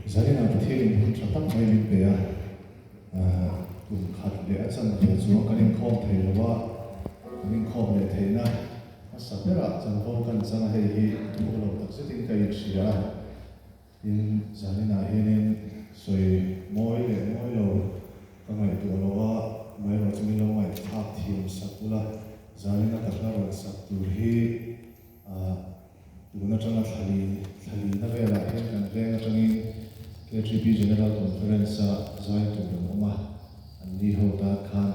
Zalina Patil Chatak Mailin Pea Khat Le Achan Chu Kanin Khom Theilawa Kanin Khom Le Theina Sapera Chan Khom Kan Chana Hei Hi Tulo Taksetin Kai Chia In Zalina Hinin Soi Moi Le Moi Lo Kamai Tulowa Mai Ro Chumilo Mai Thap Thiam Satula Zalina Takna Ro Satur Hi Tuna Chana Thali Na Vela Hen Kan Venga Changin KGB General Conference Zai to the Moma and Niho Da Khan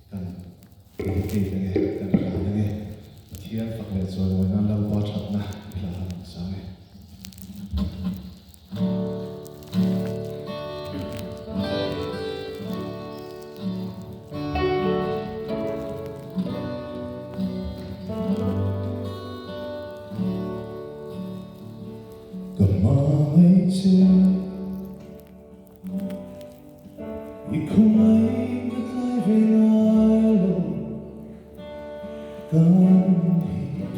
can indicate can Khan here for the so when I love watch up na Sami. Ikumay katay Gandhi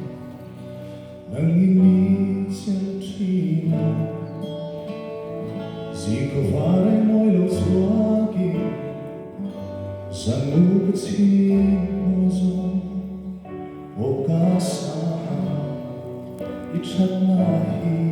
Nangingin siyang trina Zikawari mo'y loswagi Sanukat simozo O kasahan Ichat nahi